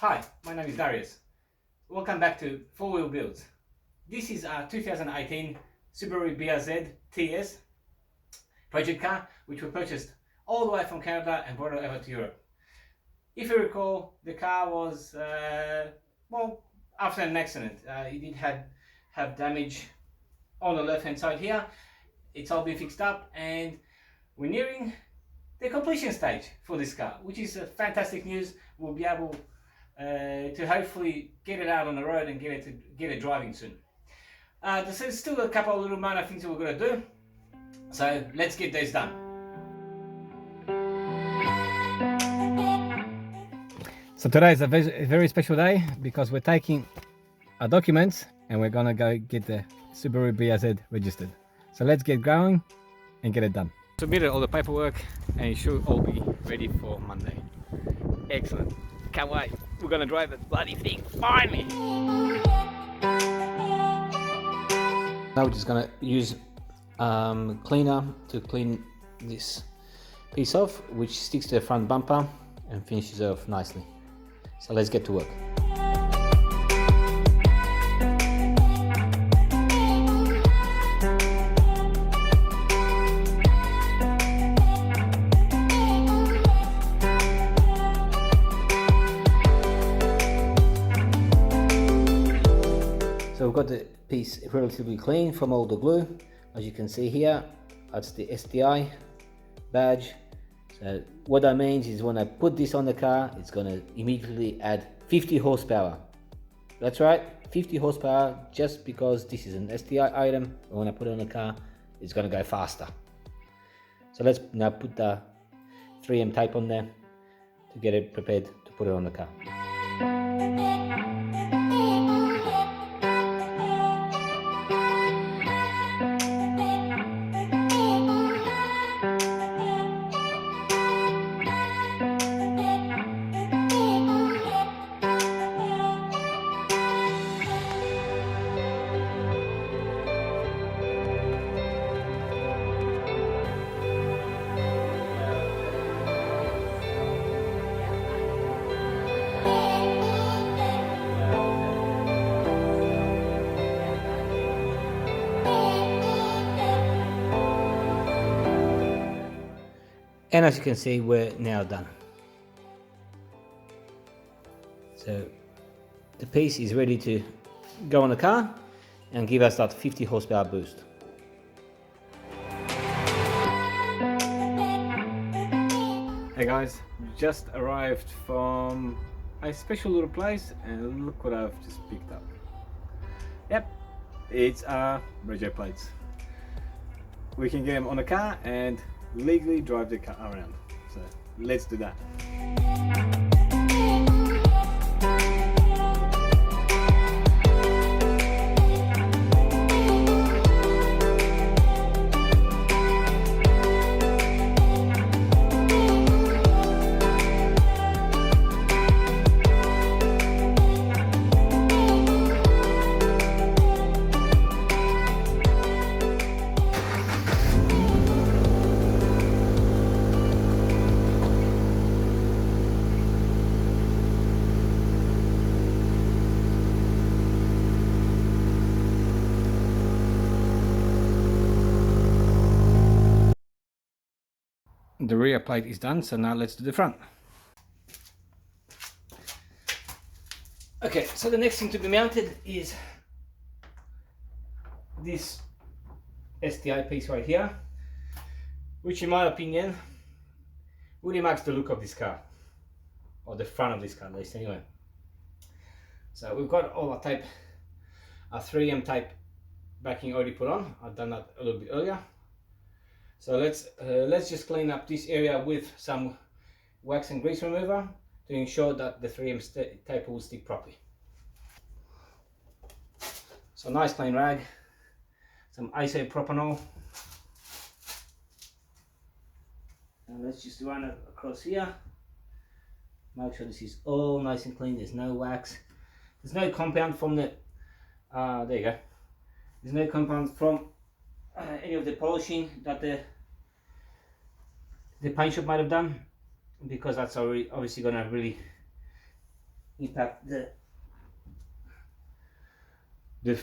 Hi, my name is Darius. Welcome back to 4-Wheel Builds. This is our 2018 Subaru BRZ TS project car, which we purchased all the way from Canada and brought it over to Europe. If you recall, the car was, after an accident. It did have damage on the left hand side here. It's all been fixed up and we're nearing the completion stage for this car, which is fantastic news. We'll be able to hopefully get it out on the road and get it driving soon. There's still a couple of little minor things that we're going to do, so let's get those done. So today is a very special day because we're taking our documents and we're going to go get the Subaru BRZ registered. So let's get going and get it done. Submitted all the paperwork and it should all be ready for Monday. Excellent. Can't wait. We're gonna drive the bloody thing, finally! Now we're just gonna use cleaner to clean this piece off, which sticks to the front bumper and finishes off nicely. So let's get to work. So we've got the piece relatively clean from all the glue. As you can see here, that's the STI badge. So what that means is when I put this on the car, it's going to immediately add 50 horsepower. That's right, 50 horsepower, just because this is an STI item. And when I put it on the car, it's going to go faster. So let's now put the 3M tape on there to get it prepared to put it on the car. And as you can see, we're now done. So the piece is ready to go on the car and give us that 50 horsepower boost. Hey guys, just arrived from a special little place and look what I've just picked up. Yep, it's our BRZ plates. We can get them on the car and legally drive the car around. So let's do that. The rear plate is done, so now let's do the front. Okay, so the next thing to be mounted is this STI piece right here, which in my opinion really marks the look of this car, or the front of this car at least anyway. So we've got all our tape, our 3M tape backing already put on. I've done that a little bit earlier. So let's just clean up this area with some wax and grease remover to ensure that the 3M tape will stick properly. So nice clean rag, some isopropanol, and let's just run it across here. Make sure this is all nice and clean. There's no wax, there's no compound from the there you go. There's no compound from any of the polishing that the paint shop might have done, because that's already obviously going to really impact the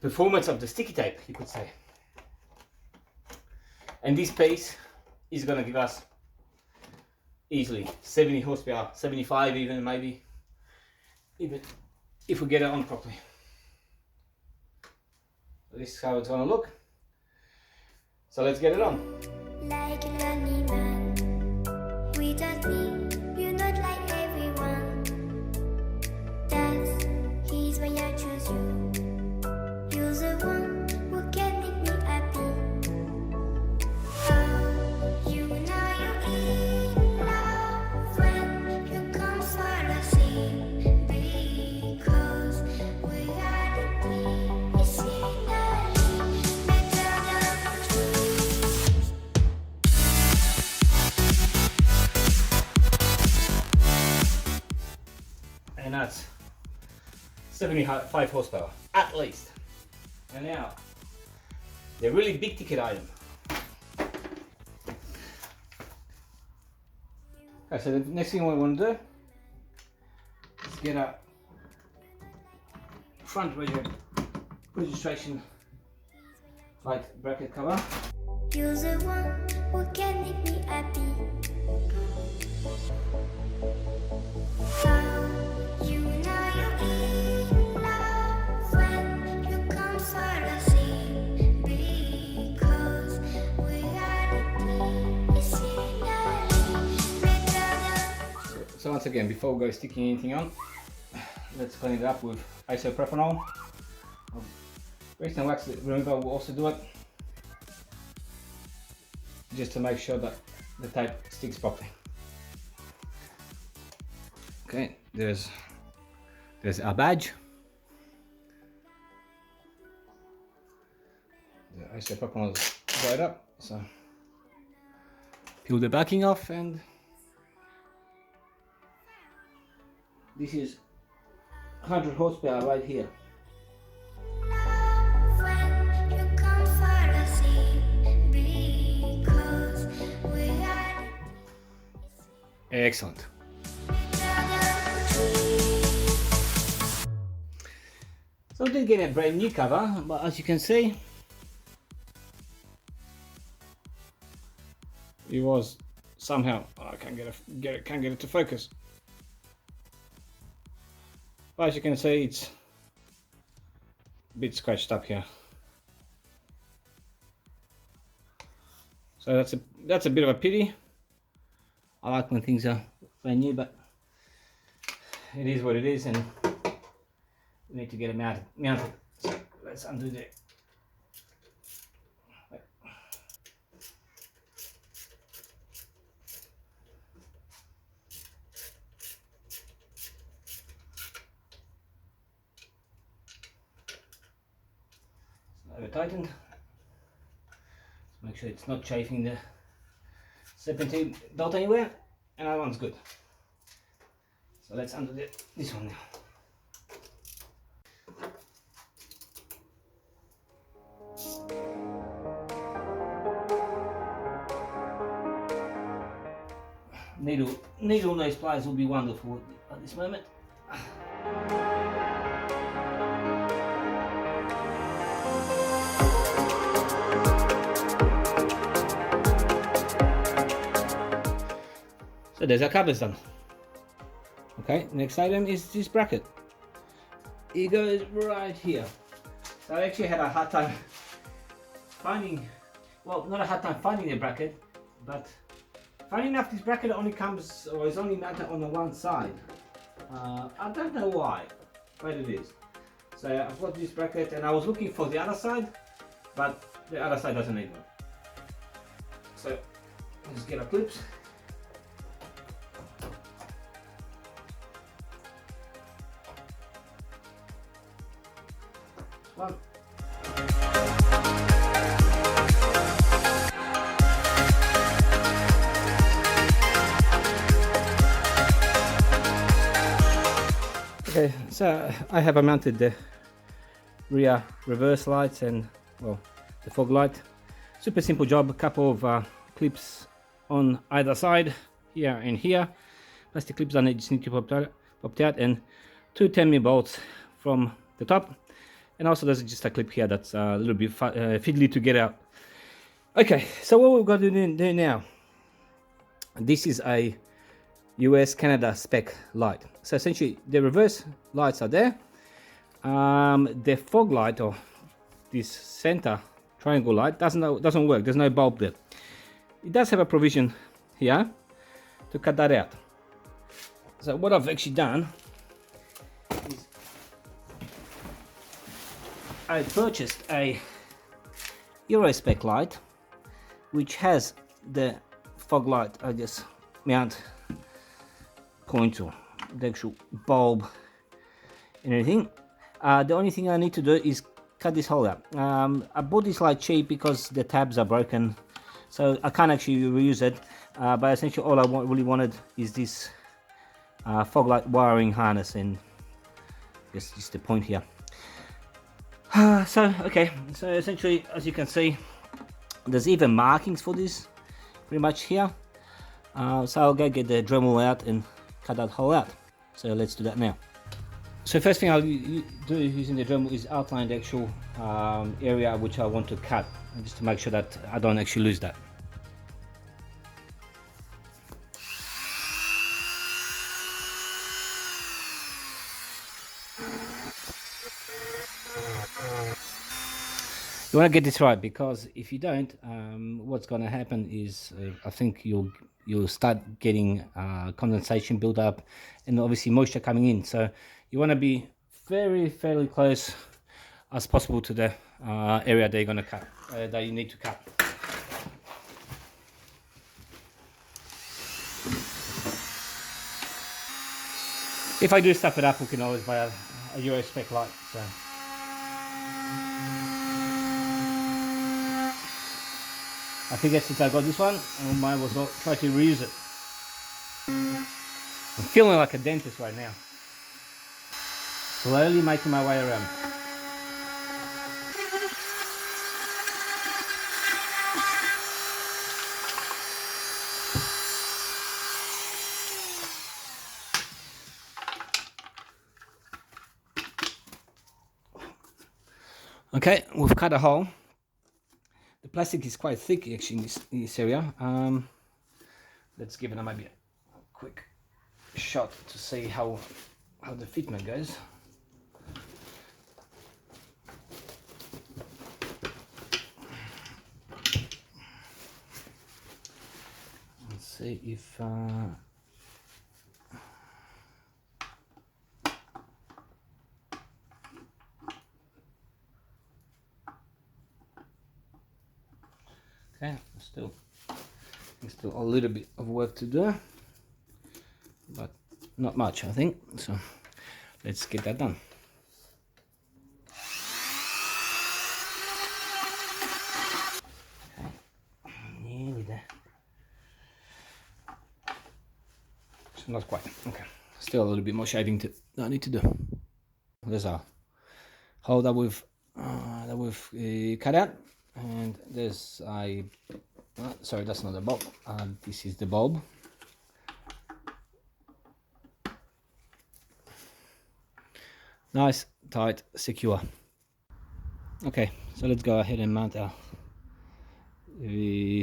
performance of the sticky tape, you could say. And this pace is going to give us easily 70 horsepower, 75 even, maybe, even if we get it on properly. So this is how it's going to look. So let's get it on. Like a lonely man, without me, you're not like everyone. That's he's why I choose you. You're the one who can make me happy. Oh, you know you're in love when you come for the sea. Because reality is finally better than truth. And that's 75 horsepower at least. And now the really big ticket item. Okay, so the next thing we want to do is get a front registration light bracket cover. You're the one who can make me happy. Oh, you know you're in love when you come for the sea. Because reality is finally better than. So once again, before we go sticking anything on, let's clean it up with isopropanol. Grease and wax remover will also do it, just to make sure that the tape sticks properly. Okay, there's our badge. The isopropanol is dried up, so peel the backing off, and this is 100 horsepower right here. When you come for the sea. Because reality Excellent. So we did get a brand new cover, but as you can see, it was somehow I can't get it to focus. But as you can see, it's a bit scratched up here. So that's a bit of a pity. I like when things are brand new, but it is what it is, and we need to get it mounted. So let's undo the over tightened. Make sure it's not chafing the serpentine belt anywhere, and that one's good. So let's undo this one now. Needle nose pliers will be wonderful at this moment. So there's our covers done. Okay, next item is this bracket. It goes right here. So I actually had a hard time finding, well, not a hard time finding the bracket, but funny enough, this bracket only comes, or is only mounted on the one side. I don't know why, but it is. So I've got this bracket, and I was looking for the other side, but the other side doesn't need one. So let's get our clips. One. Okay, so I have mounted the rear reverse lights and, well, the fog light. Super simple job, a couple of clips on either side, here and here. Plastic clips on it, just need to pop out, and two 10mm bolts from the top, and also there's just a clip here that's a little bit fiddly to get out. Okay, so what we've got to do now, this is a US Canada spec light. So essentially the reverse lights are there. The fog light, or this center triangle light, doesn't work. There's no bulb there. It does have a provision here to cut that out. So what I've actually done is I purchased a Euro spec light which has the fog light. I just mount point to the actual bulb and everything. The only thing I need to do is cut this hole out. I bought this light cheap because the tabs are broken, so I can't actually reuse it, but essentially all I really wanted is this fog light wiring harness, and just the point here. So essentially, as you can see, there's even markings for this pretty much here. So I'll go get the Dremel out and cut that hole out. So let's do that now. So first thing I'll do using the Dremel is outline the actual area which I want to cut, just to make sure that I don't actually lose that. You want to get this right, because if you don't, what's going to happen is I think you'll start getting condensation build up, and obviously moisture coming in. So you want to be fairly close as possible to the area that you're going to cut, that you need to cut. If I do stuff it up, we can always buy a Euro spec light. So I figured since I got this one, I might as well try to reuse it. I'm feeling like a dentist right now. Slowly making my way around. Okay, we've cut a hole. The plastic is quite thick actually in this area. Let's give it maybe a quick shot to see how the fitment goes. Let's see if okay, still a little bit of work to do, but not much, I think. So let's get that done. Okay, nearly there. Not quite. Okay, still a little bit more shading that I need to do. There's our hole that we've cut out. And there's a sorry, that's not a bulb, this is the bulb. Nice, tight, secure. Okay, so let's go ahead and mount our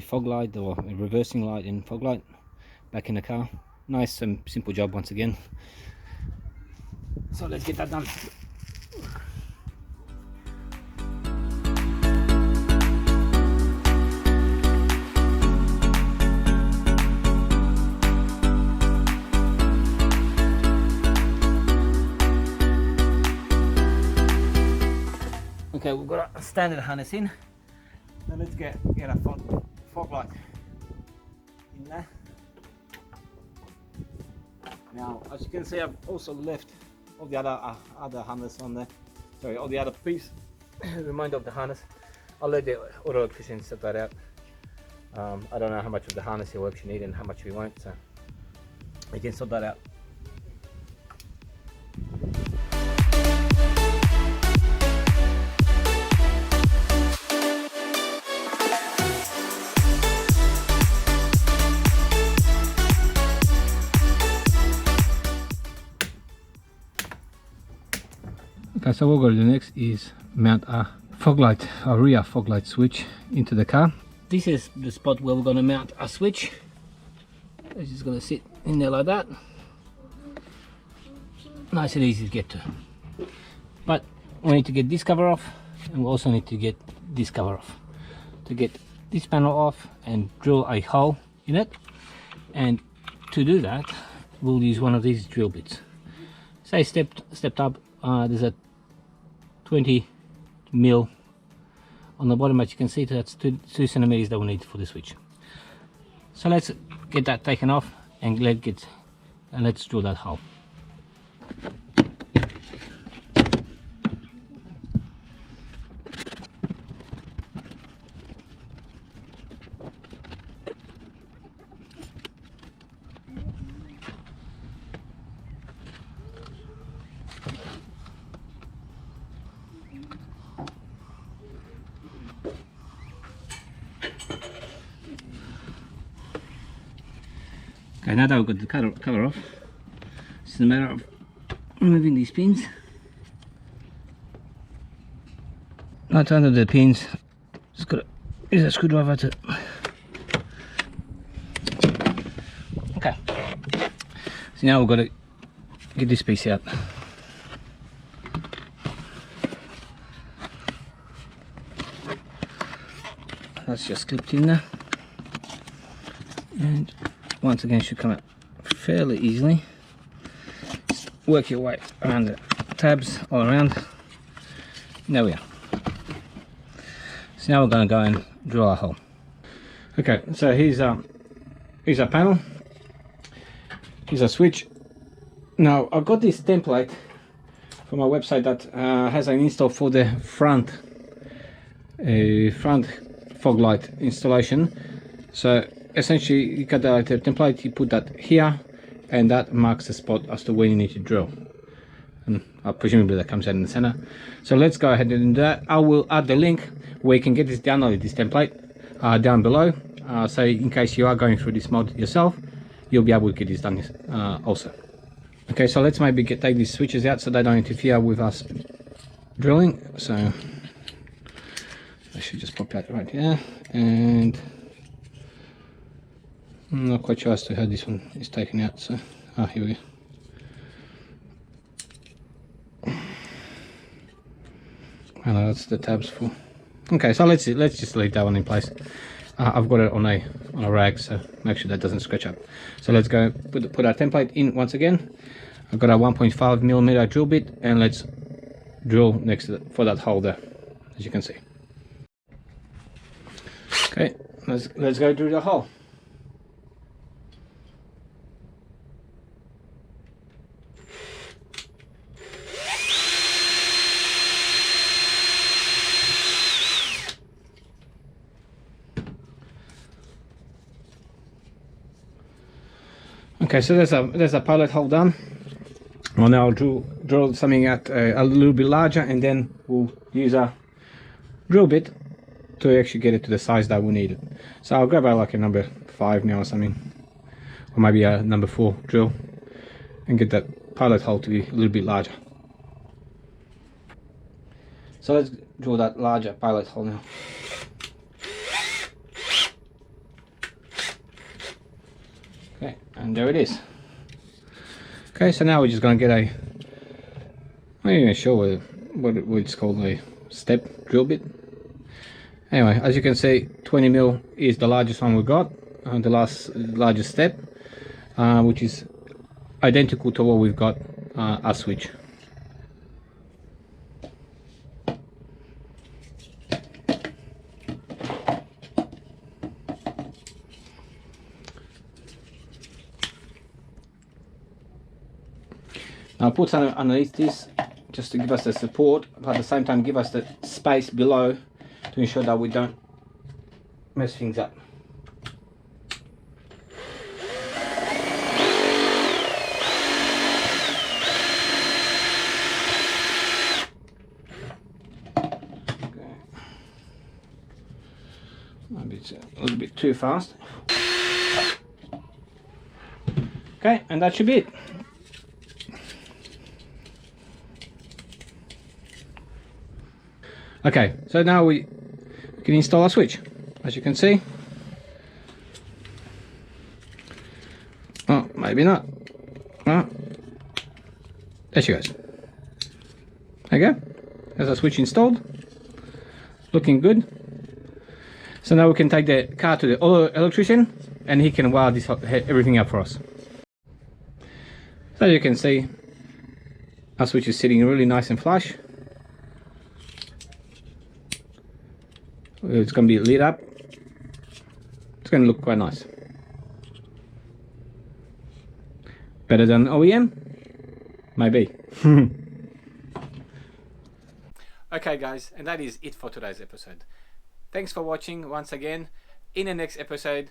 fog light, or a reversing light and fog light, back in the car. Nice and simple job once again. So let's get that done. Okay, we've got a standard harness in. Now let's get a fog light in there. Now, as you can see, I've also left all the other harness on there. Sorry, all the other piece, reminder of the harness. I'll let the auto electrician set that out. I don't know how much of the harness you actually need and how much we won't, so you can sort that out. Okay, so what we're going to do next is mount a fog light, a rear fog light switch into the car. This is the spot where we're going to mount a switch. It's just going to sit in there like that. Nice and easy to get to. But we need to get this cover off, and we also need to get this cover off. To get this panel off and drill a hole in it, and to do that we'll use one of these drill bits. Say stepped up, there's a 20 mil on the bottom, as you can see. That's 2 centimeters that we need for the switch. So let's get that taken off and let's drill that hole. Okay, now that we've got the cover off, it's a matter of removing these pins. Now to undo the pins, just got to use a screwdriver to. Okay, so now we've got to get this piece out. That's just clipped in there, and once again should come out fairly easily. Just work your way around the tabs all around. There we are. So now we're going to go and drill a hole. Okay, so here's our panel. Here's a switch. Now I've got this template from a website that has an install for the front fog light installation. So essentially you got the template, you put that here, and that marks the spot as to where you need to drill, and presumably that comes out in the center. So let's go ahead and do that. I will add the link where you can get this downloaded, this template, down below, so in case you are going through this mod yourself, you'll be able to get this done also. Okay, so let's maybe take these switches out so they don't interfere with us drilling. So I should just pop out right here, and I'm not quite sure as to how this one is taken out. So here we go. Well, that's the tabs for. Okay, so let's just leave that one in place. I've got it on a rag, so make sure that doesn't scratch up. So let's go put our template in once again. I've got a 1.5mm drill bit, and let's drill next to for that hole there, as you can see. Okay, let's go drill the hole. Okay, so there's a pilot hole done. Well, now I'll drill something at a little bit larger, and then we'll use a drill bit to actually get it to the size that we need it. So I'll grab like a number 5 now or something, or maybe a number 4 drill, and get that pilot hole to be a little bit larger. So let's drill that larger pilot hole now. Okay, and there it is. Okay, so now we're just going to get I'm not even sure what it's called, a step drill bit. Anyway, as you can see, 20mm is the largest one we got, the largest step, which is identical to what we've got our switch. Now I'll put something underneath this just to give us the support, but at the same time give us the space below to ensure that we don't mess things up. Okay. Maybe it's a little bit too fast. Okay, and that should be it. Okay, so now we can install our switch, as you can see. Oh, maybe not. Oh, there she goes. There you go. There's our switch installed. Looking good. So now we can take the car to the electrician and he can wire this everything up for us. So you can see our switch is sitting really nice and flush. It's going to be lit up. It's going to look quite nice. Better than OEM? Maybe. Okay guys, and that is it for today's episode. Thanks for watching once again. In the next episode,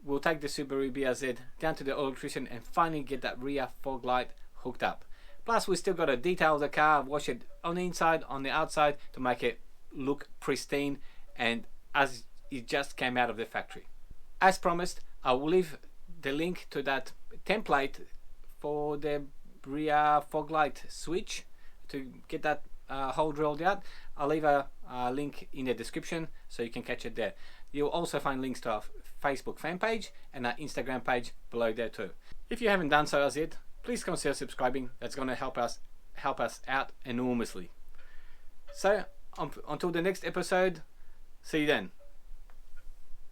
we'll take the Subaru BRZ down to the electrician and finally get that rear fog light hooked up. Plus, we still got to detail the car, wash it on the inside, on the outside to make it look pristine and as it just came out of the factory. As promised, I will leave the link to that template for the rear fog light switch to get that hole drilled out. I'll leave a link in the description so you can catch it there. You'll also find links to our Facebook fan page and our Instagram page below there too. If you haven't done so as yet, please consider subscribing. That's going to help us out enormously. So until the next episode, see you then.